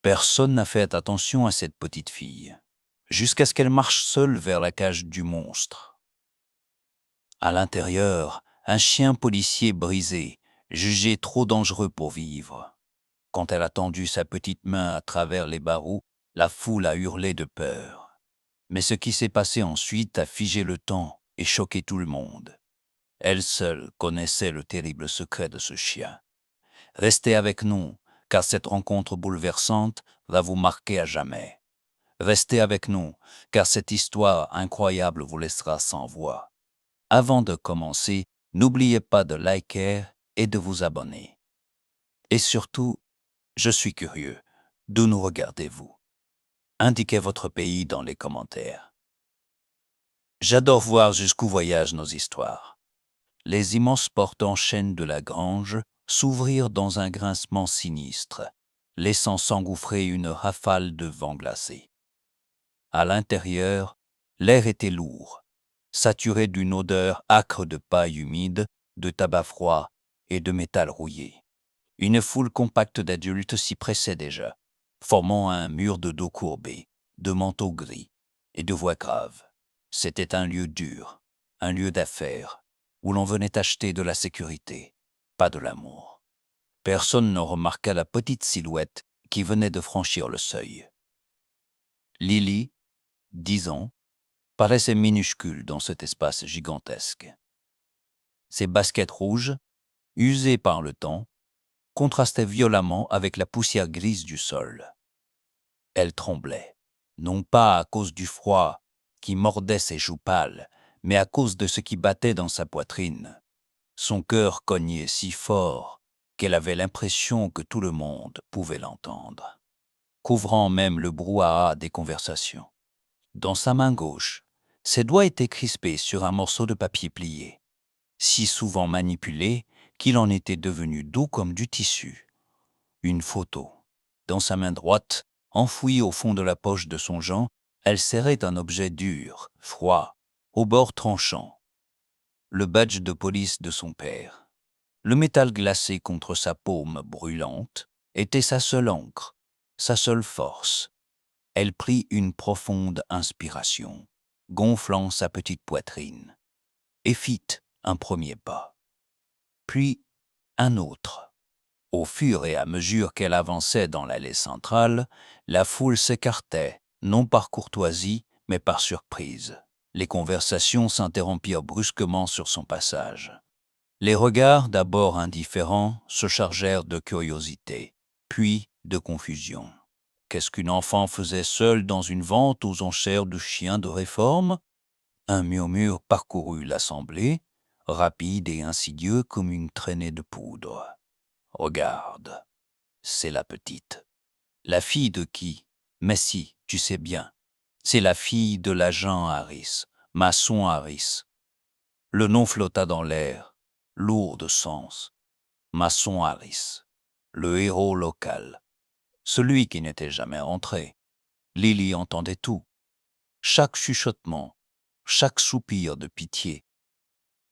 Personne n'a fait attention à cette petite fille, jusqu'à ce qu'elle marche seule vers la cage du monstre. À l'intérieur, un chien policier brisé, jugé trop dangereux pour vivre. Quand elle a tendu sa petite main à travers les barreaux, la foule a hurlé de peur. Mais ce qui s'est passé ensuite a figé le temps et choqué tout le monde. Elle seule connaissait le terrible secret de ce chien. Restez avec nous, car cette rencontre bouleversante va vous marquer à jamais. Restez avec nous, car cette histoire incroyable vous laissera sans voix. Avant de commencer, n'oubliez pas de liker et de vous abonner. Et surtout, je suis curieux, d'où nous regardez-vous? Indiquez votre pays dans les commentaires. J'adore voir jusqu'où voyagent nos histoires. Les immenses portes en chêne de la grange s'ouvrirent dans un grincement sinistre, laissant s'engouffrer une rafale de vent glacé. À l'intérieur, l'air était lourd, saturé d'une odeur âcre de paille humide, de tabac froid et de métal rouillé. Une foule compacte d'adultes s'y pressait déjà, formant un mur de dos courbé, de manteaux gris et de voix graves. C'était un lieu dur, un lieu d'affaires, où l'on venait acheter de la sécurité, pas de l'amour. Personne ne remarqua la petite silhouette qui venait de franchir le seuil. Lily, 10 ans, paraissait minuscule dans cet espace gigantesque. Ses baskets rouges, usées par le temps, contrastaient violemment avec la poussière grise du sol. Elle tremblait, non pas à cause du froid qui mordait ses joues pâles, mais à cause de ce qui battait dans sa poitrine. Son cœur cognait si fort qu'elle avait l'impression que tout le monde pouvait l'entendre, couvrant même le brouhaha des conversations. Dans sa main gauche, ses doigts étaient crispés sur un morceau de papier plié, si souvent manipulé qu'il en était devenu doux comme du tissu. Une photo. Dans sa main droite, enfouie au fond de la poche de son jean, elle serrait un objet dur, froid, au bord tranchant. Le badge de police de son père. Le métal glacé contre sa paume brûlante était sa seule encre, sa seule force. Elle prit une profonde inspiration, gonflant sa petite poitrine, et fit un premier pas, puis un autre. Au fur et à mesure qu'elle avançait dans l'allée centrale, la foule s'écartait, non par courtoisie, mais par surprise. Les conversations s'interrompirent brusquement sur son passage. Les regards, d'abord indifférents, se chargèrent de curiosité, puis de confusion. Qu'est-ce qu'une enfant faisait seule dans une vente aux enchères de chiens de réforme? Un murmure parcourut l'assemblée, rapide et insidieux comme une traînée de poudre. Regarde, c'est la petite. La fille de qui? Mais si, tu sais bien. C'est la fille de l'agent Harris, maçon Harris. Le nom flotta dans l'air, lourd de sens. Maçon Harris, le héros local. Celui qui n'était jamais entré. Lily entendait tout. Chaque chuchotement, chaque soupir de pitié.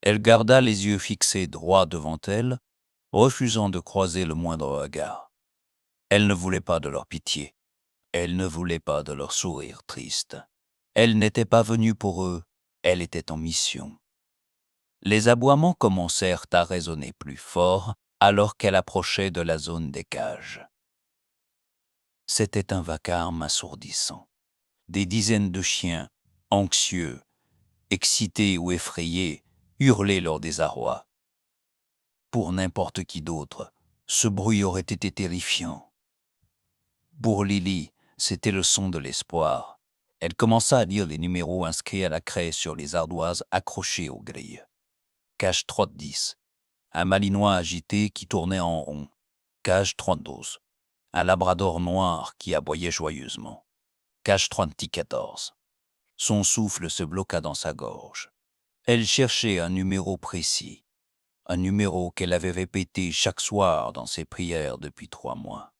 Elle garda les yeux fixés droit devant elle, refusant de croiser le moindre regard. Elle ne voulait pas de leur pitié. Elle ne voulait pas de leur sourire triste. Elle n'était pas venue pour eux, elle était en mission. Les aboiements commencèrent à résonner plus fort alors qu'elle approchait de la zone des cages. C'était un vacarme assourdissant. Des dizaines de chiens, anxieux, excités ou effrayés, hurlaient leur désarroi. Pour n'importe qui d'autre, ce bruit aurait été terrifiant. Pour Lily, c'était le son de l'espoir. Elle commença à lire les numéros inscrits à la craie sur les ardoises accrochées aux grilles. Cage 3010, un malinois agité qui tournait en rond. Cage 3012, un labrador noir qui aboyait joyeusement. Cage 3014. Son souffle se bloqua dans sa gorge. Elle cherchait un numéro précis, un numéro qu'elle avait répété chaque soir dans ses prières depuis 3 mois.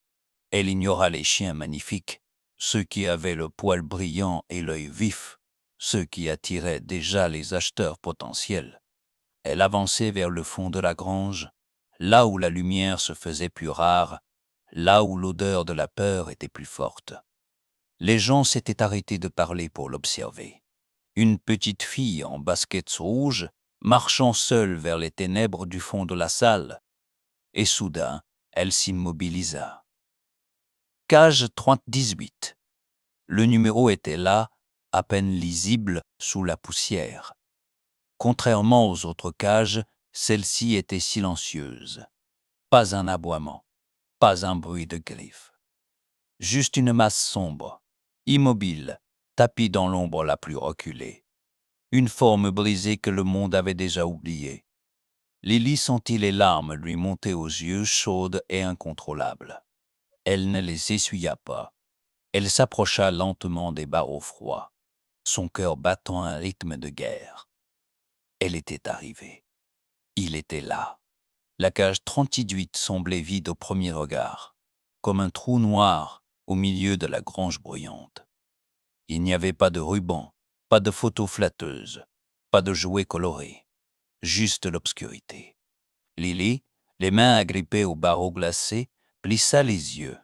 Elle ignora les chiens magnifiques, ceux qui avaient le poil brillant et l'œil vif, ceux qui attiraient déjà les acheteurs potentiels. Elle avançait vers le fond de la grange, là où la lumière se faisait plus rare, là où l'odeur de la peur était plus forte. Les gens s'étaient arrêtés de parler pour l'observer. Une petite fille en baskets rouges, marchant seule vers les ténèbres du fond de la salle, et soudain, elle s'immobilisa. Cage 3018. Le numéro était là, à peine lisible sous la poussière. Contrairement aux autres cages, celle-ci était silencieuse. Pas un aboiement, pas un bruit de griffes. Juste une masse sombre, immobile, tapie dans l'ombre la plus reculée. Une forme brisée que le monde avait déjà oubliée. Lily sentit les larmes lui monter aux yeux chaudes et incontrôlables. Elle ne les essuya pas. Elle s'approcha lentement des barreaux froids, son cœur battant un rythme de guerre. Elle était arrivée. Il était là. La cage 38 semblait vide au premier regard, comme un trou noir au milieu de la grange bruyante. Il n'y avait pas de ruban, pas de photos flatteuses, pas de jouets colorés, juste l'obscurité. Lily, les mains agrippées aux barreaux glacés, plissa les yeux.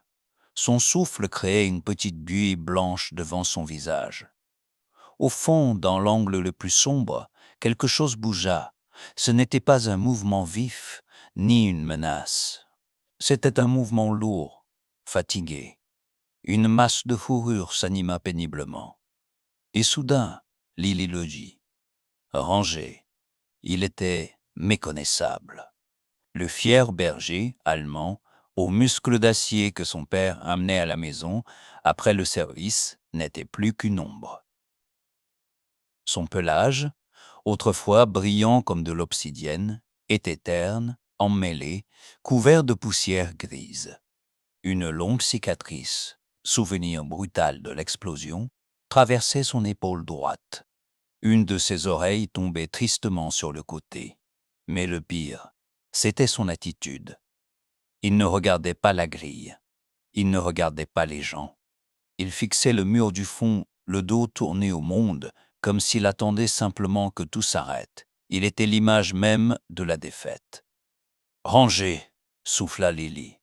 Son souffle créait une petite buée blanche devant son visage. Au fond, dans l'angle le plus sombre, quelque chose bougea. Ce n'était pas un mouvement vif, ni une menace. C'était un mouvement lourd, fatigué. Une masse de fourrure s'anima péniblement. Et soudain, Lily le dit. Rangé. Il était méconnaissable. Le fier berger allemand, aux muscles d'acier que son père amenait à la maison après le service, n'était plus qu'une ombre. Son pelage, autrefois brillant comme de l'obsidienne, était terne, emmêlé, couvert de poussière grise. Une longue cicatrice, souvenir brutal de l'explosion, traversait son épaule droite. Une de ses oreilles tombait tristement sur le côté. Mais le pire, c'était son attitude. Il ne regardait pas la grille. Il ne regardait pas les gens. Il fixait le mur du fond, le dos tourné au monde, comme s'il attendait simplement que tout s'arrête. Il était l'image même de la défaite. « Rangez !» souffla Lily.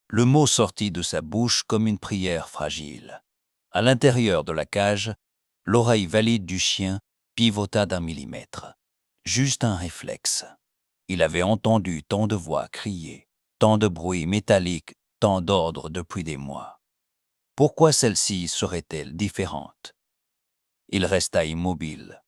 Le mot sortit de sa bouche comme une prière fragile. À l'intérieur de la cage, l'oreille valide du chien pivota d'1 millimètre. Juste un réflexe. Il avait entendu tant de voix crier, tant de bruits métalliques, tant d'ordres depuis des mois. Pourquoi celle-ci serait-elle différente? Il resta immobile.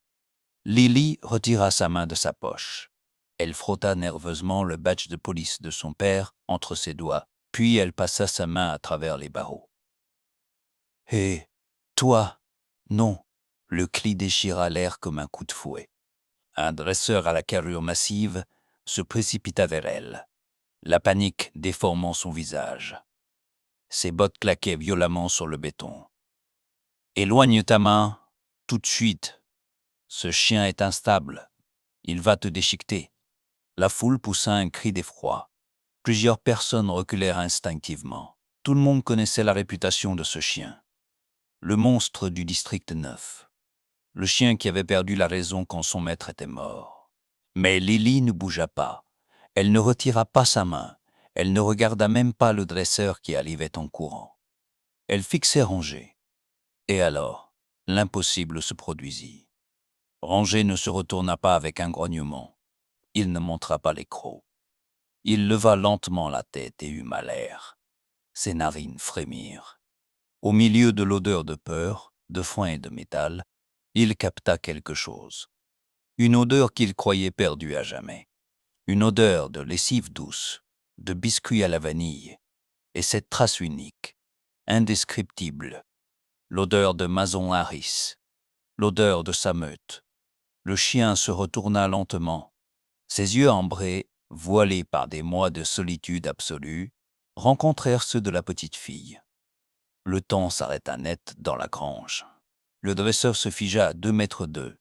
Lily retira sa main de sa poche. Elle frotta nerveusement le badge de police de son père entre ses doigts, puis elle passa sa main à travers les barreaux. « Hé, toi !» « Non !» Le cri déchira l'air comme un coup de fouet. Un dresseur à la carrure massive se précipita vers elle, la panique déformant son visage. Ses bottes claquaient violemment sur le béton. « Éloigne ta main, tout de suite. Ce chien est instable. Il va te déchiqueter. » La foule poussa un cri d'effroi. Plusieurs personnes reculèrent instinctivement. Tout le monde connaissait la réputation de ce chien. Le monstre du district 9. Le chien qui avait perdu la raison quand son maître était mort. Mais Lily ne bougea pas. Elle ne retira pas sa main. Elle ne regarda même pas le dresseur qui arrivait en courant. Elle fixait Rangé. Et alors, l'impossible se produisit. Rangé ne se retourna pas avec un grognement. Il ne montra pas les crocs. Il leva lentement la tête et huma l'air. Ses narines frémirent. Au milieu de l'odeur de peur, de foin et de métal, il capta quelque chose. Une odeur qu'il croyait perdue à jamais. Une odeur de lessive douce, de biscuits à la vanille, et cette trace unique, indescriptible, l'odeur de Mason Harris, l'odeur de sa meute. Le chien se retourna lentement. Ses yeux ambrés, voilés par des mois de solitude absolue, rencontrèrent ceux de la petite fille. Le temps s'arrêta net dans la grange. Le dresseur se figea à 2 mètres d'eux,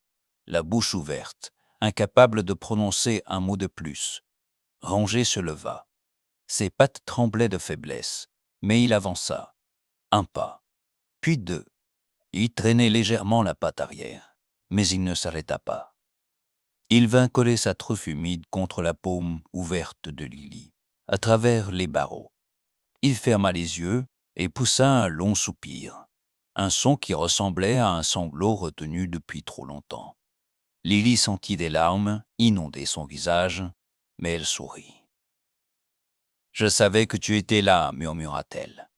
la bouche ouverte, incapable de prononcer un mot de plus. Rangé se leva. Ses pattes tremblaient de faiblesse, mais il avança. 1 pas, puis 2. Il traînait légèrement la patte arrière, mais il ne s'arrêta pas. Il vint coller sa truffe humide contre la paume ouverte de Lily, à travers les barreaux. Il ferma les yeux et poussa un long soupir, un son qui ressemblait à un sanglot retenu depuis trop longtemps. Lily sentit des larmes inonder son visage, mais elle sourit. « Je savais que tu étais là, murmura-t-elle.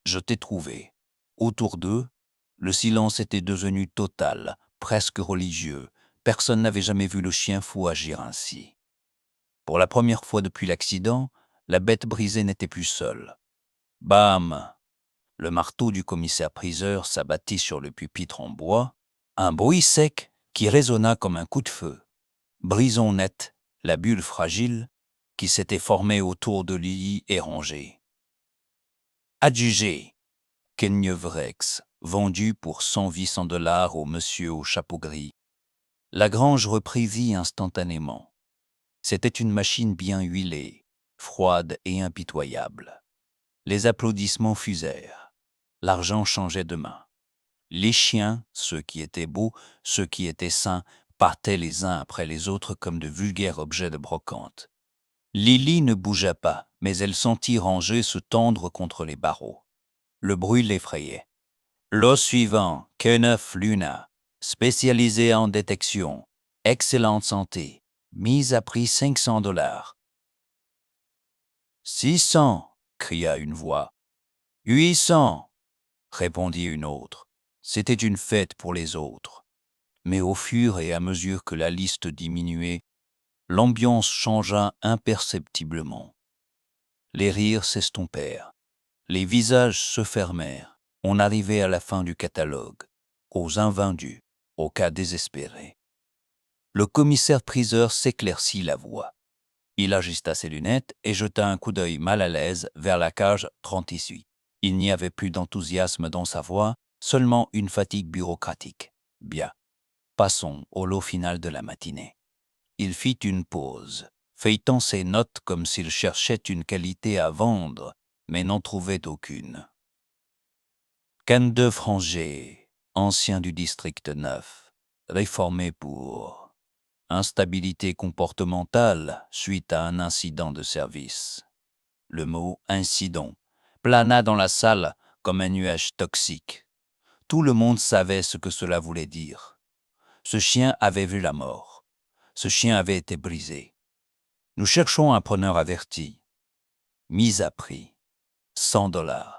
Je t'ai trouvé. » Autour d'eux, le silence était devenu total, presque religieux. Personne n'avait jamais vu le chien fou agir ainsi. Pour la première fois depuis l'accident, la bête brisée n'était plus seule. Bam! Le marteau du commissaire-priseur s'abattit sur le pupitre en bois, un bruit sec qui résonna comme un coup de feu. Brisons net la bulle fragile qui s'était formée autour de Lily et rongée. Adjugé, Kenyeuvrex, vendu pour $100 au monsieur au chapeau gris. La grange reprit vie instantanément. C'était une machine bien huilée, froide et impitoyable. Les applaudissements fusèrent. L'argent changeait de main. Les chiens, ceux qui étaient beaux, ceux qui étaient sains, partaient les uns après les autres comme de vulgaires objets de brocante. Lily ne bougea pas, mais elle sentit Ranger se tendre contre les barreaux. Le bruit l'effrayait. Lot suivant, Kenneth Luna, spécialisé en détection, excellente santé, mise à prix $500. 600, cria une voix. 800, répondit une autre. C'était une fête pour les autres. Mais au fur et à mesure que la liste diminuait, l'ambiance changea imperceptiblement. Les rires s'estompèrent, les visages se fermèrent. On arrivait à la fin du catalogue, aux invendus, aux cas désespérés. Le commissaire-priseur s'éclaircit la voix. Il ajusta ses lunettes et jeta un coup d'œil mal à l'aise vers la cage 38. Il n'y avait plus d'enthousiasme dans sa voix, seulement une fatigue bureaucratique. Bien, passons au lot final de la matinée. Il fit une pause, feuilletant ses notes comme s'il cherchait une qualité à vendre, mais n'en trouvait aucune. Canne Franger, ancien du district 9, réformé pour instabilité comportementale suite à un incident de service. Le mot « incident » plana dans la salle comme un nuage toxique. Tout le monde savait ce que cela voulait dire. Ce chien avait vu la mort. Ce chien avait été brisé. Nous cherchons un preneur averti. Mise à prix. $100.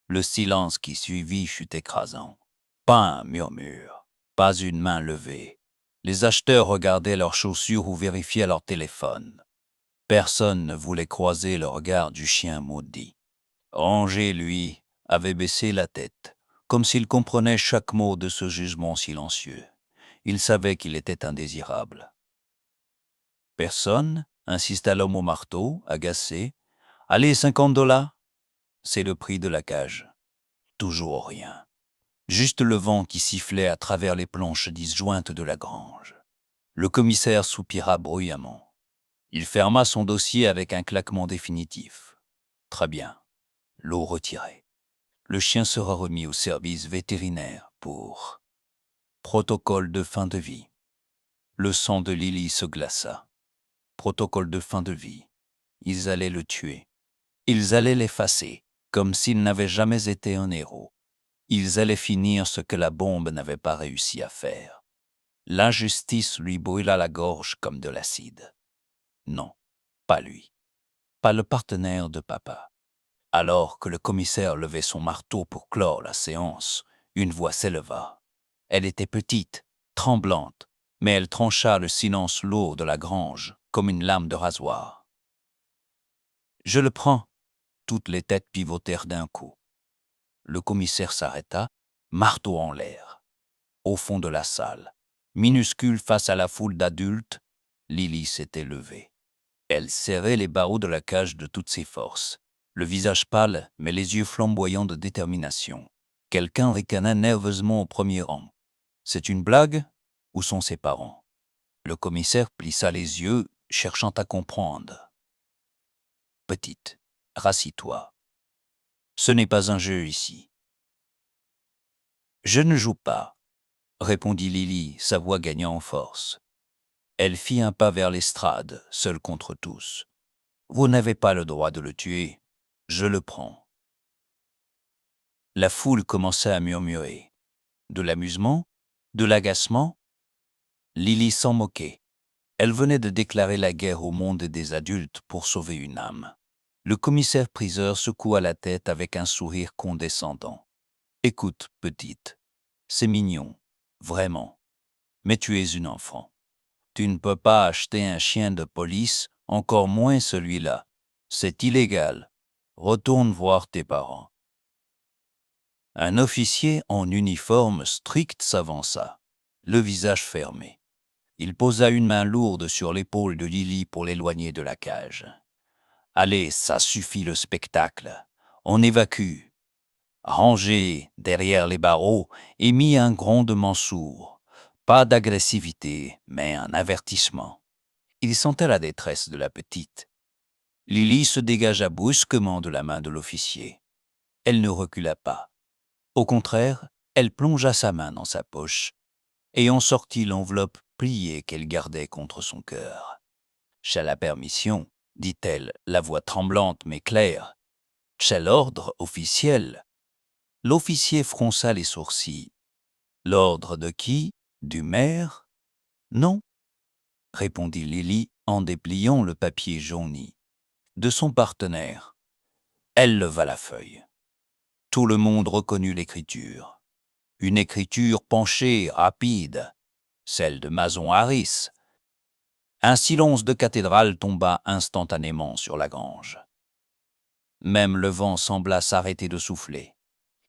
Le silence qui suivit fut écrasant. Pas un murmure, pas une main levée. Les acheteurs regardaient leurs chaussures ou vérifiaient leur téléphone. Personne ne voulait croiser le regard du chien maudit. Ranger, lui, avait baissé la tête, comme s'il comprenait chaque mot de ce jugement silencieux. Il savait qu'il était indésirable. Personne, insista l'homme au marteau, agacé. Allez, $50. C'est le prix de la cage. Toujours rien. Juste le vent qui sifflait à travers les planches disjointes de la grange. Le commissaire soupira bruyamment. Il ferma son dossier avec un claquement définitif. Très bien. L'eau retirée. Le chien sera remis au service vétérinaire pour protocole de fin de vie. Le sang de Lily se glaça. Protocole de fin de vie. Ils allaient le tuer. Ils allaient l'effacer, comme s'il n'avait jamais été un héros. Ils allaient finir ce que la bombe n'avait pas réussi à faire. L'injustice lui brûla la gorge comme de l'acide. Non, pas lui. Pas le partenaire de papa. Alors que le commissaire levait son marteau pour clore la séance, une voix s'éleva. Elle était petite, tremblante, mais elle trancha le silence lourd de la grange comme une lame de rasoir. « Je le prends !» Toutes les têtes pivotèrent d'un coup. Le commissaire s'arrêta, marteau en l'air. Au fond de la salle, minuscule face à la foule d'adultes, Lily s'était levée. Elle serrait les barreaux de la cage de toutes ses forces, le visage pâle mais les yeux flamboyants de détermination. Quelqu'un ricana nerveusement au premier rang. « C'est une blague ? Où sont ses parents ?» Le commissaire plissa les yeux, cherchant à comprendre. « Petite, rassis-toi. Ce n'est pas un jeu ici. »« Je ne joue pas, » répondit Lily, sa voix gagnant en force. Elle fit un pas vers l'estrade, seule contre tous. « Vous n'avez pas le droit de le tuer. Je le prends. » La foule commença à murmurer. De l'amusement, de l'agacement. Lily s'en moquait. Elle venait de déclarer la guerre au monde des adultes pour sauver une âme. Le commissaire-priseur secoua la tête avec un sourire condescendant. « Écoute, petite, c'est mignon, vraiment, mais tu es une enfant. Tu ne peux pas acheter un chien de police, encore moins celui-là. C'est illégal. Retourne voir tes parents. » Un officier en uniforme strict s'avança, le visage fermé. Il posa une main lourde sur l'épaule de Lily pour l'éloigner de la cage. « Allez, ça suffit le spectacle. On évacue. » Rangé derrière les barreaux, émit un grondement sourd. Pas d'agressivité, mais un avertissement. Il sentait la détresse de la petite. Lily se dégagea brusquement de la main de l'officier. Elle ne recula pas. Au contraire, elle plongea sa main dans sa poche et en sortit l'enveloppe pliée qu'elle gardait contre son cœur. « J'ai la permission, » dit-elle, la voix tremblante mais claire. « J'ai l'ordre officiel. » L'officier fronça les sourcils. « L'ordre de qui? Du maire? »« Non, » répondit Lily en dépliant le papier jauni. « De son partenaire. » Elle leva la feuille. Tout le monde reconnut l'écriture. Une écriture penchée, rapide, celle de Mason Harris. Un silence de cathédrale tomba instantanément sur la grange. Même le vent sembla s'arrêter de souffler.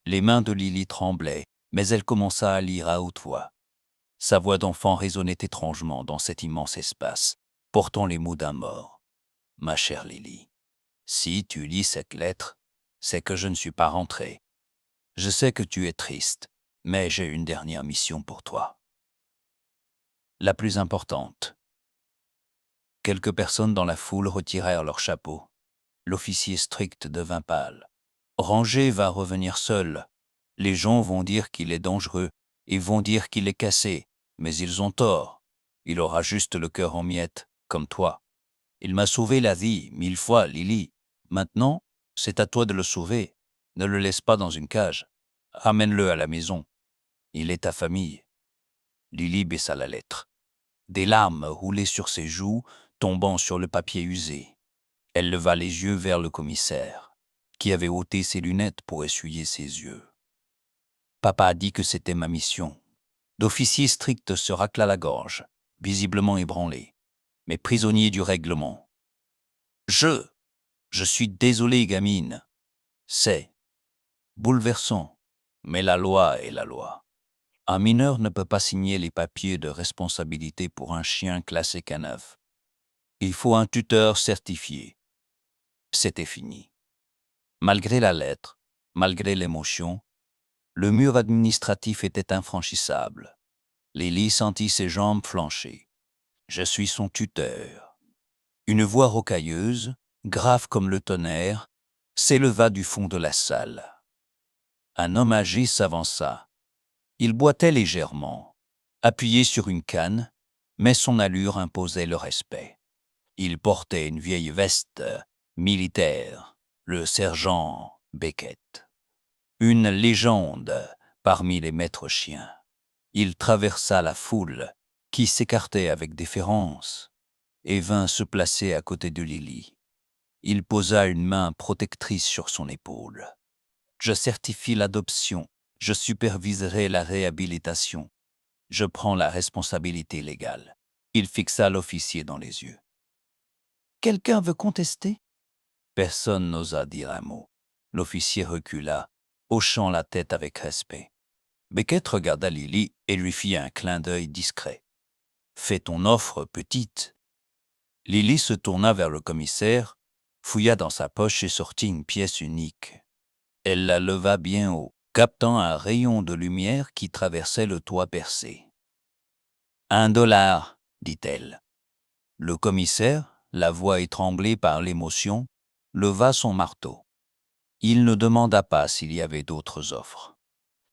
Les mains de Lily tremblaient, mais elle commença à lire à haute voix. Sa voix d'enfant résonnait étrangement dans cet immense espace, portant les mots d'un mort. « Ma chère Lily, si tu lis cette lettre, c'est que je ne suis pas rentré. Je sais que tu es triste, mais j'ai une dernière mission pour toi. La plus importante. » Quelques personnes dans la foule retirèrent leurs chapeaux. L'officier strict devint pâle. « Ranger va revenir seul. Les gens vont dire qu'il est dangereux et vont dire qu'il est cassé, mais ils ont tort. Il aura juste le cœur en miettes, comme toi. Il m'a sauvé la vie 1000 fois, Lily. Maintenant, c'est à toi de le sauver. Ne le laisse pas dans une cage. Ramène-le à la maison. Il est ta famille. » Lily baissa la lettre. Des larmes roulaient sur ses joues, tombant sur le papier usé. Elle leva les yeux vers le commissaire, qui avait ôté ses lunettes pour essuyer ses yeux. « Papa a dit que c'était ma mission. » L'officier strict se racla la gorge, visiblement ébranlé, mais prisonnier du règlement. « Je suis désolé, gamine. C'est bouleversant, mais la loi est la loi. Un mineur ne peut pas signer les papiers de responsabilité pour un chien classé K9. Il faut un tuteur certifié. » C'était fini. Malgré la lettre, malgré l'émotion, le mur administratif était infranchissable. Lily sentit ses jambes flancher. « Je suis son tuteur. » Une voix rocailleuse, grave comme le tonnerre, s'éleva du fond de la salle. Un homme âgé s'avança. Il boitait légèrement, appuyé sur une canne, mais son allure imposait le respect. Il portait une vieille veste militaire, le sergent Beckett. Une légende parmi les maîtres chiens. Il traversa la foule, qui s'écartait avec déférence, et vint se placer à côté de Lily. Il posa une main protectrice sur son épaule. « Je certifie l'adoption, je superviserai la réhabilitation. Je prends la responsabilité légale. » Il fixa l'officier dans les yeux. « Quelqu'un veut contester ?» Personne n'osa dire un mot. L'officier recula, hochant la tête avec respect. Beckett regarda Lily et lui fit un clin d'œil discret. « Fais ton offre, petite. » Lily se tourna vers le commissaire, fouilla dans sa poche et sortit une pièce unique. Elle la leva bien haut, captant un rayon de lumière qui traversait le toit percé. « $1, dit-elle. Le commissaire, la voix étranglée par l'émotion, leva son marteau. Il ne demanda pas s'il y avait d'autres offres.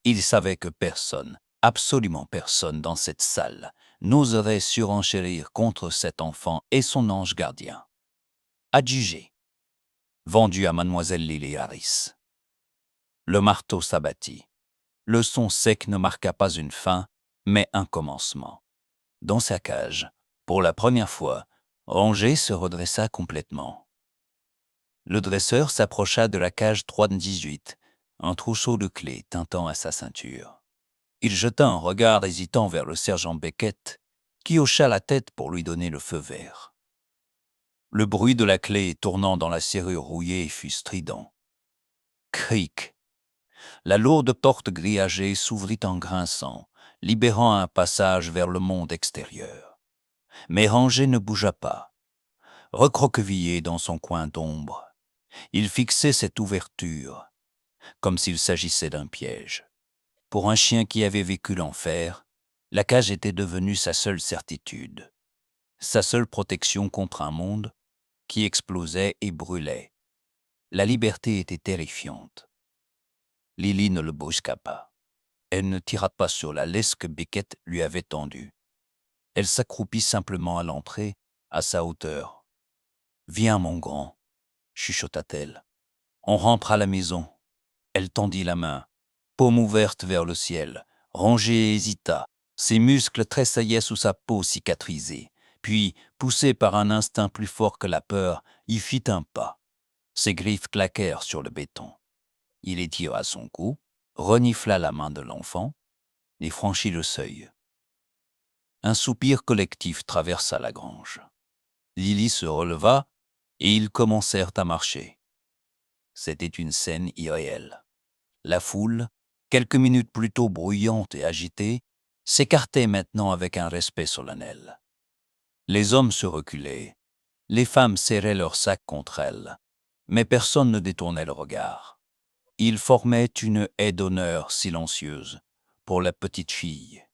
Il savait que personne, absolument personne dans cette salle, n'oserait surenchérir contre cet enfant et son ange gardien. Adjugé. vendu à mademoiselle Lily Harris. Le marteau s'abattit. Le son sec ne marqua pas une fin, mais un commencement. Dans sa cage, pour la première fois, Ranger se redressa complètement. Le dresseur s'approcha de la cage 318, un trousseau de clés tintant à sa ceinture. Il jeta un regard hésitant vers le sergent Beckett, qui hocha la tête pour lui donner le feu vert. Le bruit de la clé tournant dans la serrure rouillée fut strident. Cric! La lourde porte grillagée s'ouvrit en grinçant, libérant un passage vers le monde extérieur. Mais Ranger ne bougea pas. Recroquevillé dans son coin d'ombre, il fixait cette ouverture, comme s'il s'agissait d'un piège. Pour un chien qui avait vécu l'enfer, la cage était devenue sa seule certitude, sa seule protection contre un monde qui explosait et brûlait. La liberté était terrifiante. Lily ne le brusqua pas. Elle ne tira pas sur la laisse que Beckett lui avait tendue. Elle s'accroupit simplement à l'entrée, à sa hauteur. « Viens, mon grand », chuchota-t-elle. « On rentre à la maison. » Elle tendit la main, paume ouverte vers le ciel. Ranger hésita. Ses muscles tressaillaient sous sa peau cicatrisée. Puis, poussé par un instinct plus fort que la peur, il fit un pas. Ses griffes claquèrent sur le béton. Il étira son cou, renifla la main de l'enfant et franchit le seuil. Un soupir collectif traversa la grange. Lily se releva et ils commencèrent à marcher. C'était une scène irréelle. La foule, quelques minutes plus tôt bruyante et agitée, s'écartait maintenant avec un respect solennel. Les hommes se reculaient, les femmes serraient leurs sacs contre elles, mais personne ne détournait le regard. Ils formaient une haie d'honneur silencieuse pour la petite fille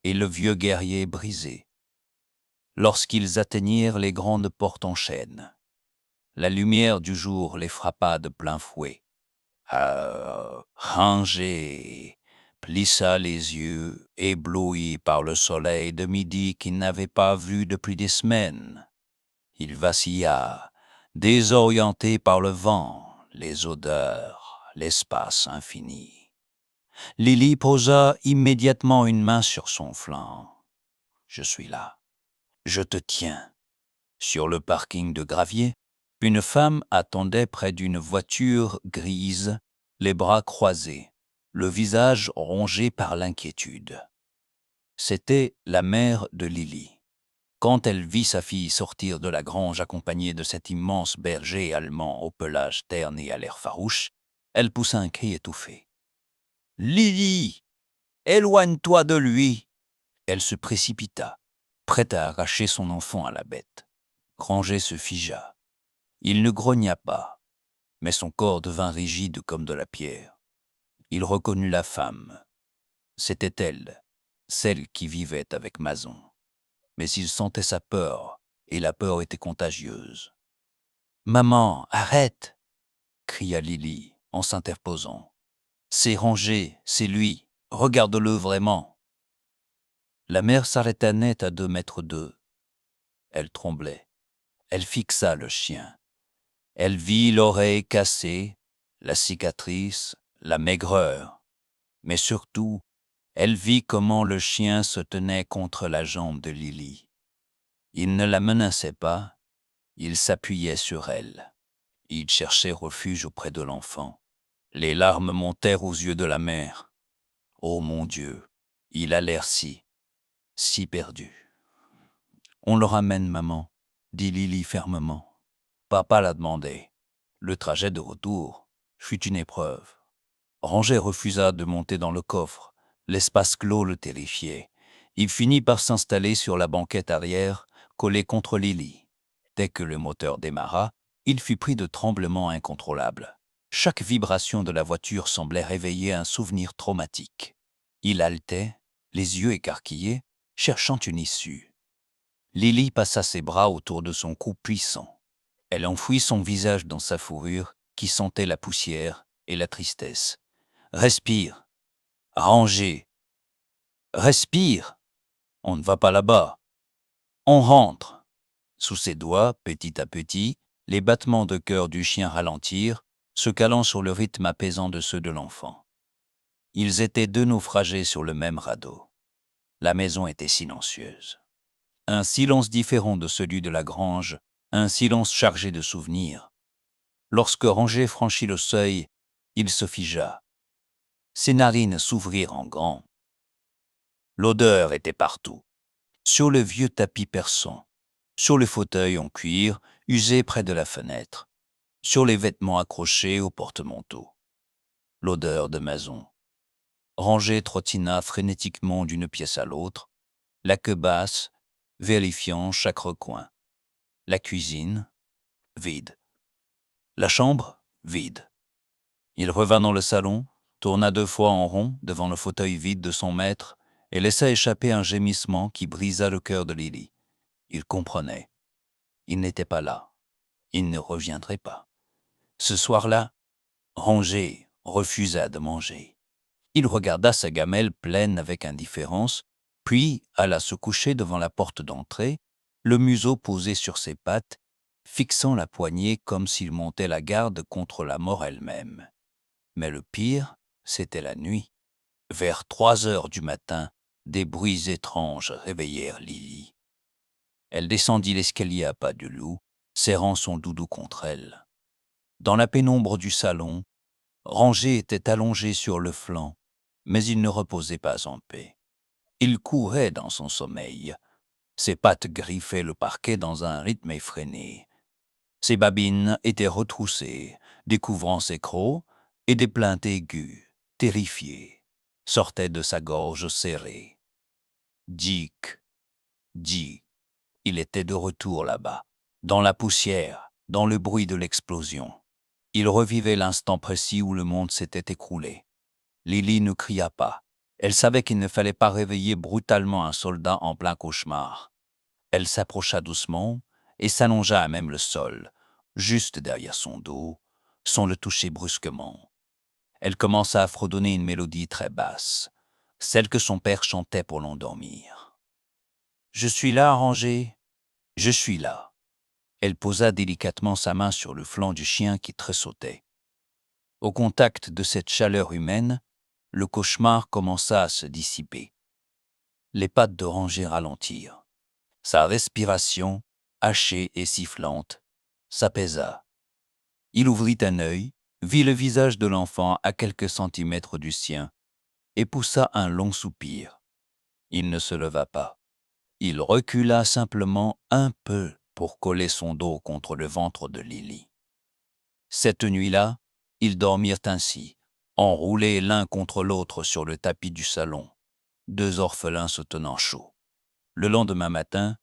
et le vieux guerrier brisé. Lorsqu'ils atteignirent les grandes portes en chêne, la lumière du jour les frappa de plein fouet. Ranger plissa les yeux, ébloui par le soleil de midi qu'il n'avait pas vu depuis des semaines. Il vacilla, désorienté par le vent, les odeurs, l'espace infini. Lily posa immédiatement une main sur son flanc. « Je suis là. Je te tiens. » Sur le parking de gravier, une femme attendait près d'une voiture grise, les bras croisés, le visage rongé par l'inquiétude. C'était la mère de Lily. Quand elle vit sa fille sortir de la grange accompagnée de cet immense berger allemand au pelage terne et à l'air farouche, elle poussa un cri étouffé. « Lily, éloigne-toi de lui !» Elle se précipita, prête à arracher son enfant à la bête. Ranger se figea. Il ne grogna pas, mais son corps devint rigide comme de la pierre. Il reconnut la femme. C'était elle, celle qui vivait avec Mason. Mais il sentait sa peur, et la peur était contagieuse. « Maman, arrête !» cria Lily en s'interposant. « C'est Ranger, c'est lui, regarde-le vraiment !» La mère s'arrêta net à 2 mètres d'eux. Elle tremblait. Elle fixa le chien. Elle vit l'oreille cassée, la cicatrice, la maigreur. Mais surtout, elle vit comment le chien se tenait contre la jambe de Lily. Il ne la menaçait pas, il s'appuyait sur elle. Il cherchait refuge auprès de l'enfant. Les larmes montèrent aux yeux de la mère. Oh mon Dieu, il a l'air si perdu. « On le ramène, maman, » dit Lily fermement. Papa l'a demandé. Le trajet de retour fut une épreuve. Ranger refusa de monter dans le coffre. L'espace clos le terrifiait. Il finit par s'installer sur la banquette arrière, collé contre Lily. Dès que le moteur démarra, il fut pris de tremblements incontrôlables. Chaque vibration de la voiture semblait réveiller un souvenir traumatique. Il haletait, les yeux écarquillés, cherchant une issue. Lily passa ses bras autour de son cou puissant. Elle enfouit son visage dans sa fourrure, qui sentait la poussière et la tristesse. « Respire. Ranger. Respire. On ne va pas là-bas. On rentre. » Sous ses doigts, petit à petit, Les battements de cœur du chien ralentirent, se calant sur le rythme apaisant de ceux de l'enfant. Ils étaient deux naufragés sur le même radeau. La maison était silencieuse. Un silence différent de celui de la grange, un silence chargé de souvenirs. Lorsque Ranger franchit le seuil, il se figea. Ses narines s'ouvrirent en grand. L'odeur était partout. Sur le vieux tapis persan, sur le fauteuil en cuir usé près de la fenêtre, sur les vêtements accrochés au porte-manteau. L'odeur de maison. Ranger trottina frénétiquement d'une pièce à l'autre, la queue basse, vérifiant chaque recoin. La cuisine, vide. La chambre, vide. Il revint dans le salon, tourna 2 fois en rond devant le fauteuil vide de son maître et laissa échapper un gémissement qui brisa le cœur de Lily. Il comprenait. Il n'était pas là. Il ne reviendrait pas. Ce soir-là, Ranger refusa de manger. Il regarda sa gamelle pleine avec indifférence, puis alla se coucher devant la porte d'entrée, le museau posé sur ses pattes, fixant la poignée comme s'il montait la garde contre la mort elle-même. Mais le pire, c'était la nuit. Vers 3 heures du matin, des bruits étranges réveillèrent Lily. Elle descendit l'escalier à pas de loup, serrant son doudou contre elle. Dans la pénombre du salon, Ranger était allongé sur le flanc, mais il ne reposait pas en paix. Il courait dans son sommeil. Ses pattes griffaient le parquet dans un rythme effréné. Ses babines étaient retroussées, découvrant ses crocs, et des plaintes aiguës, terrifiées, sortaient de sa gorge serrée. Dick, Dick, il était de retour là-bas, dans la poussière, dans le bruit de l'explosion. Il revivait l'instant précis où le monde s'était écroulé. Lily ne cria pas. Elle savait qu'il ne fallait pas réveiller brutalement un soldat en plein cauchemar. Elle s'approcha doucement et s'allongea à même le sol, juste derrière son dos, sans le toucher brusquement. Elle commença à fredonner une mélodie très basse, celle que son père chantait pour l'endormir. « Je suis là, Ranger, je suis là. » Elle posa délicatement sa main sur le flanc du chien qui tressautait. Au contact de cette chaleur humaine, le cauchemar commença à se dissiper. Les pattes de Ranger ralentirent. Sa respiration, hachée et sifflante, s'apaisa. Il ouvrit un œil, vit le visage de l'enfant à quelques centimètres du sien, et poussa un long soupir. Il ne se leva pas. Il recula simplement un peu pour coller son dos contre le ventre de Lily. Cette nuit-là, ils dormirent ainsi, enroulés l'un contre l'autre sur le tapis du salon, 2 orphelins se tenant chaud. Le lendemain matin,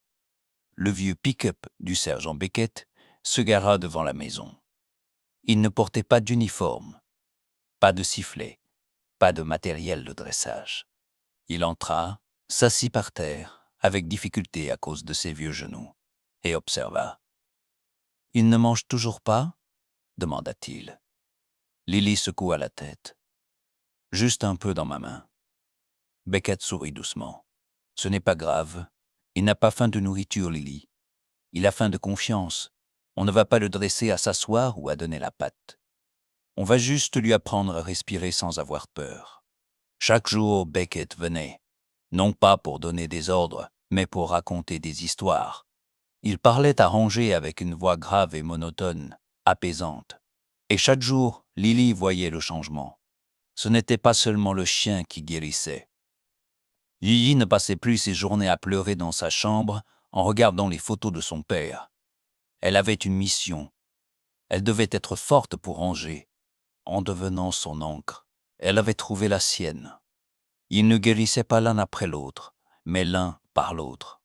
le vieux pick-up du sergent Beckett se gara devant la maison. Il ne portait pas d'uniforme, pas de sifflet, pas de matériel de dressage. Il entra, s'assit par terre, avec difficulté à cause de ses vieux genoux, et observa. « Il ne mange toujours pas ?» demanda-t-il. Lily secoua la tête. « Juste un peu dans ma main. » Beckett sourit doucement. « Ce n'est pas grave. Il n'a pas faim de nourriture, Lily. Il a faim de confiance. On ne va pas le dresser à s'asseoir ou à donner la patte. On va juste lui apprendre à respirer sans avoir peur. » Chaque jour, Beckett venait, non pas pour donner des ordres, mais pour raconter des histoires. Il parlait à Ranger avec une voix grave et monotone, apaisante. Et chaque jour, Lily voyait le changement. Ce n'était pas seulement le chien qui guérissait. Lily ne passait plus ses journées à pleurer dans sa chambre en regardant les photos de son père. Elle avait une mission. Elle devait être forte pour Ranger. En devenant son encre, elle avait trouvé la sienne. Ils ne guérissaient pas l'un après l'autre, mais l'un par l'autre.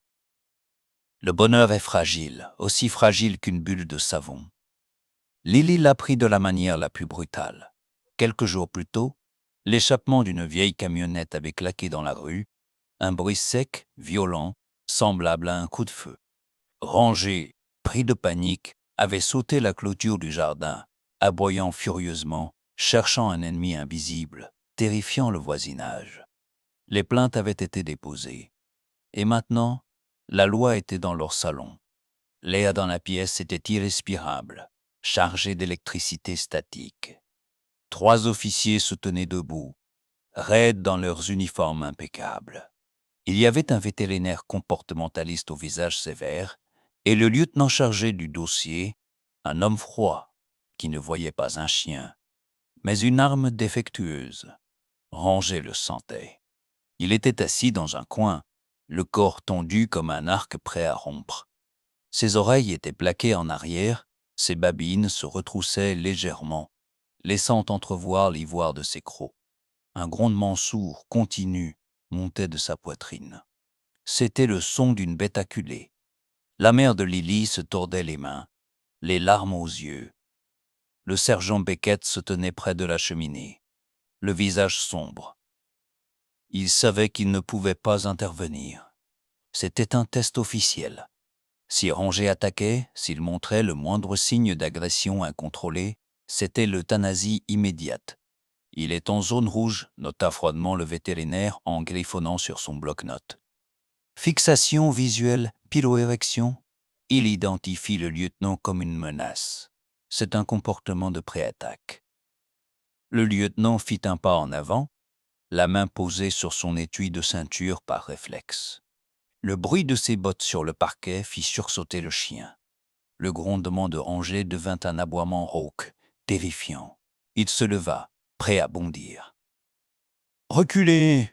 Le bonheur est fragile, aussi fragile qu'une bulle de savon. Lily l'apprit de la manière la plus brutale. Quelques jours plus tôt, l'échappement d'une vieille camionnette avait claqué dans la rue, un bruit sec, violent, semblable à un coup de feu. Ranger, pris de panique, avait sauté la clôture du jardin, aboyant furieusement, cherchant un ennemi invisible, terrifiant le voisinage. Les plaintes avaient été déposées. Et maintenant, la loi était dans leur salon. L'air dans la pièce était irrespirable, chargé d'électricité statique. 3 officiers se tenaient debout, raides dans leurs uniformes impeccables. Il y avait un vétérinaire comportementaliste au visage sévère et le lieutenant chargé du dossier, un homme froid qui ne voyait pas un chien, mais une arme défectueuse. Ranger le sentait. Il était assis dans un coin, le corps tendu comme un arc prêt à rompre. Ses oreilles étaient plaquées en arrière, ses babines se retroussaient légèrement, laissant entrevoir l'ivoire de ses crocs. Un grondement sourd, continu, montait de sa poitrine. C'était le son d'une bête acculée. La mère de Lily se tordait les mains, les larmes aux yeux. Le sergent Beckett se tenait près de la cheminée, le visage sombre. Il savait qu'il ne pouvait pas intervenir. C'était un test officiel. Si Ranger attaquait, s'il montrait le moindre signe d'agression incontrôlée, c'était l'euthanasie immédiate. Il est en zone rouge, nota froidement le vétérinaire en griffonnant sur son bloc-notes. Fixation visuelle, piloérection, il identifie le lieutenant comme une menace. C'est un comportement de pré-attaque. Le lieutenant fit un pas en avant, la main posée sur son étui de ceinture par réflexe. Le bruit de ses bottes sur le parquet fit sursauter le chien. Le grondement de Ranger devint un aboiement rauque, terrifiant. Il se leva, prêt à bondir. « Reculez !»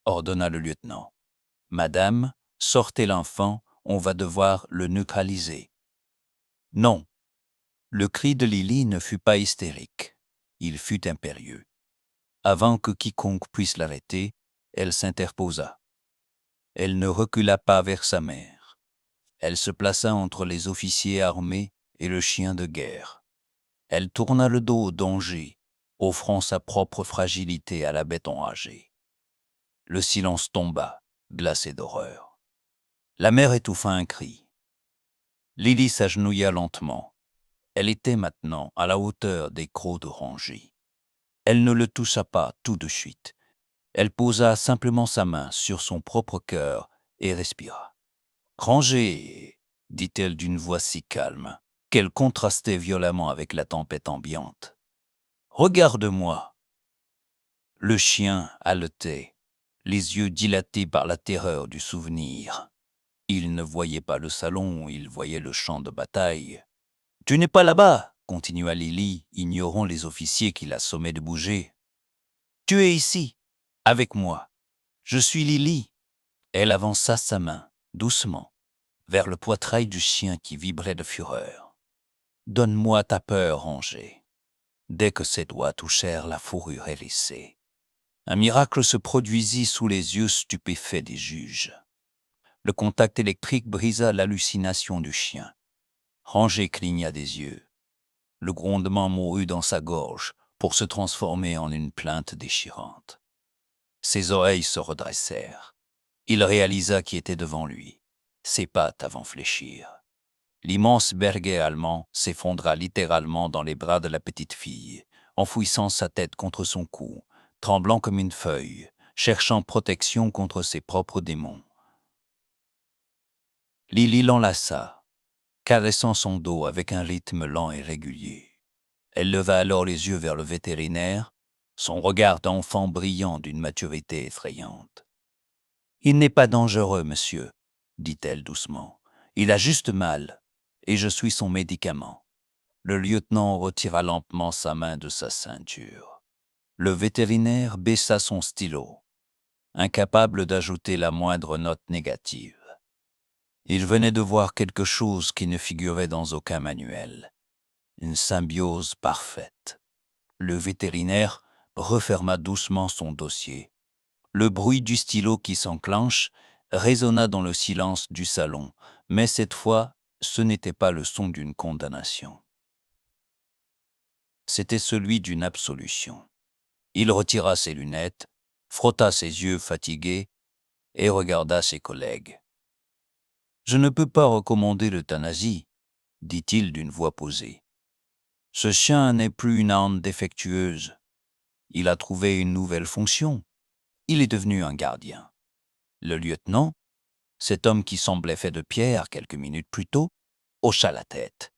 ordonna le lieutenant. « Madame, sortez l'enfant, on va devoir le neutraliser. » Non. Le cri de Lily ne fut pas hystérique. Il fut impérieux. Avant que quiconque puisse l'arrêter, elle s'interposa. Elle ne recula pas vers sa mère. Elle se plaça entre les officiers armés et le chien de guerre. Elle tourna le dos au danger, offrant sa propre fragilité à la bête enragée. Le silence tomba, glacé d'horreur. La mère étouffa un cri. Lily s'agenouilla lentement. Elle était maintenant à la hauteur des crocs de Ranger. Elle ne le toucha pas tout de suite. Elle posa simplement sa main sur son propre cœur et respira. « Ranger !» dit-elle d'une voix si calme qu'elle contrastait violemment avec la tempête ambiante. « Regarde-moi !» Le chien haletait, les yeux dilatés par la terreur du souvenir. Il ne voyait pas le salon, il voyait le champ de bataille. « Tu n'es pas là-bas !» continua Lily, ignorant les officiers qui l'assommaient de bouger. « Tu es ici, avec moi. Je suis Lily. » Elle avança sa main, doucement, vers le poitrail du chien qui vibrait de fureur. « Donne-moi ta peur, Ranger. » Dès que ses doigts touchèrent la fourrure hérissée, un miracle se produisit sous les yeux stupéfaits des juges. Le contact électrique brisa l'hallucination du chien. Ranger cligna des yeux. Le grondement mourut dans sa gorge pour se transformer en une plainte déchirante. Ses oreilles se redressèrent. Il réalisa qui était devant lui. Ses pattes avant fléchir. L'immense berger allemand s'effondra littéralement dans les bras de la petite fille, enfouissant sa tête contre son cou, tremblant comme une feuille, cherchant protection contre ses propres démons. Lily l'enlaça, caressant son dos avec un rythme lent et régulier. Elle leva alors les yeux vers le vétérinaire, son regard d'enfant brillant d'une maturité effrayante. « Il n'est pas dangereux, monsieur, » dit-elle doucement. « Il a juste mal, et je suis son médicament. » Le lieutenant retira lentement sa main de sa ceinture. Le vétérinaire baissa son stylo, incapable d'ajouter la moindre note négative. Il venait de voir quelque chose qui ne figurait dans aucun manuel. Une symbiose parfaite. Le vétérinaire referma doucement son dossier. Le bruit du stylo qui s'enclenche résonna dans le silence du salon, mais cette fois, ce n'était pas le son d'une condamnation. C'était celui d'une absolution. Il retira ses lunettes, frotta ses yeux fatigués et regarda ses collègues. « Je ne peux pas recommander l'euthanasie, » dit-il d'une voix posée. « Ce chien n'est plus une âne défectueuse. Il a trouvé une nouvelle fonction. Il est devenu un gardien. Le lieutenant, cet homme qui semblait fait de pierre quelques minutes plus tôt, hocha la tête.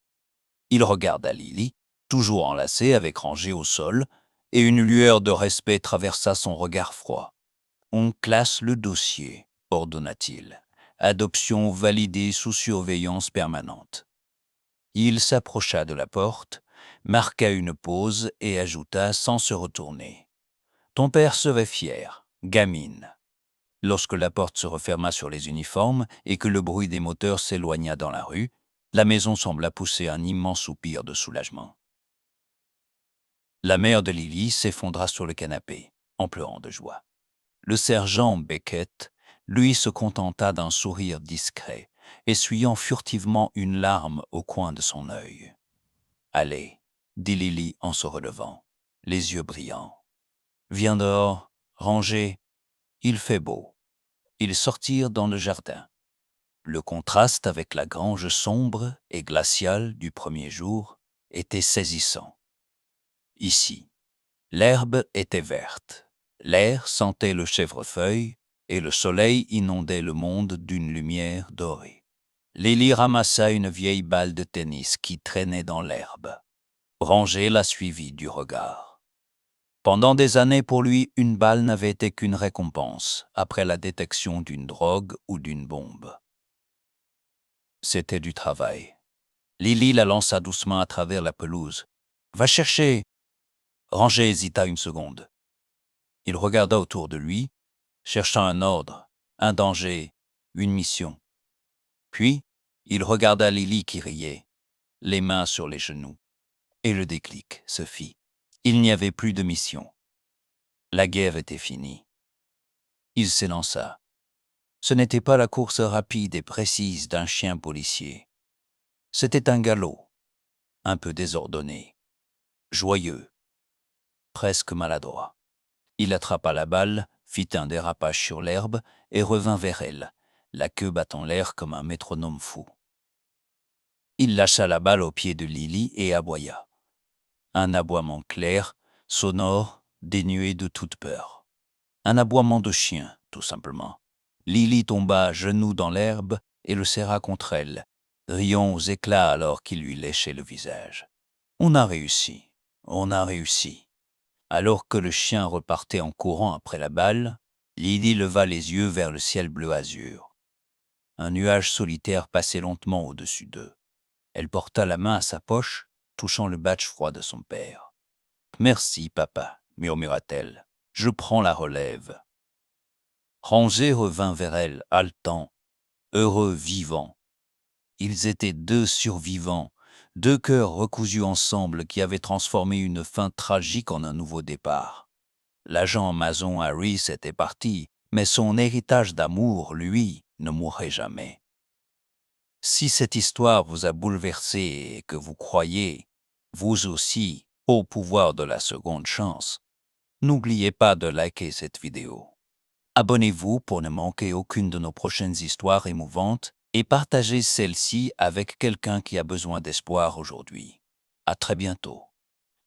Il regarda Lily, toujours enlacée avec rangée au sol, et une lueur de respect traversa son regard froid. « On classe le dossier », ordonna-t-il. « Adoption validée sous surveillance permanente. » Il s'approcha de la porte, marqua une pause et ajouta sans se retourner. « Ton père serait fier, gamine. » Lorsque la porte se referma sur les uniformes et que le bruit des moteurs s'éloigna dans la rue, la maison sembla pousser un immense soupir de soulagement. La mère de Lily s'effondra sur le canapé, en pleurant de joie. Le sergent Beckett, lui, se contenta d'un sourire discret, essuyant furtivement une larme au coin de son œil. « Allez, » dit Lily en se relevant, les yeux brillants. « Viens dehors, rangez, il fait beau. » Ils sortirent dans le jardin. Le contraste avec la grange sombre et glaciale du premier jour était saisissant. Ici, l'herbe était verte, l'air sentait le chèvrefeuille et le soleil inondait le monde d'une lumière dorée. Lily ramassa une vieille balle de tennis qui traînait dans l'herbe. Ranger la suivit du regard. Pendant des années, pour lui, une balle n'avait été qu'une récompense après la détection d'une drogue ou d'une bombe. C'était du travail. Lily la lança doucement à travers la pelouse. « Va chercher !» Ranger hésita une seconde. Il regarda autour de lui, cherchant un ordre, un danger, une mission. Puis, il regarda Lily qui riait, les mains sur les genoux. Et le déclic se fit. Il n'y avait plus de mission. La guerre était finie. Il s'élança. Ce n'était pas la course rapide et précise d'un chien policier. C'était un galop, un peu désordonné, joyeux, presque maladroit. Il attrapa la balle, fit un dérapage sur l'herbe et revint vers elle, la queue battant l'air comme un métronome fou. Il lâcha la balle au pied de Lily et aboya. Un aboiement clair, sonore, dénué de toute peur. Un aboiement de chien, tout simplement. Lily tomba à genoux dans l'herbe et le serra contre elle, riant aux éclats alors qu'il lui léchait le visage. « On a réussi, on a réussi. » Alors que le chien repartait en courant après la balle, Lily leva les yeux vers le ciel bleu azur. Un nuage solitaire passait lentement au-dessus d'eux. Elle porta la main à sa poche, touchant le badge froid de son père. « Merci, papa, » murmura-t-elle. « Je prends la relève. » Ranger revint vers elle, haletant, heureux, vivant. Ils étaient deux survivants, deux cœurs recousus ensemble qui avaient transformé une fin tragique en un nouveau départ. L'agent mason Harris était parti, mais son héritage d'amour, lui, ne mourrait jamais. Si cette histoire vous a bouleversé et que vous croyez, vous aussi, au pouvoir de la seconde chance, n'oubliez pas de liker cette vidéo. Abonnez-vous pour ne manquer aucune de nos prochaines histoires émouvantes et partagez celle-ci avec quelqu'un qui a besoin d'espoir aujourd'hui. À très bientôt.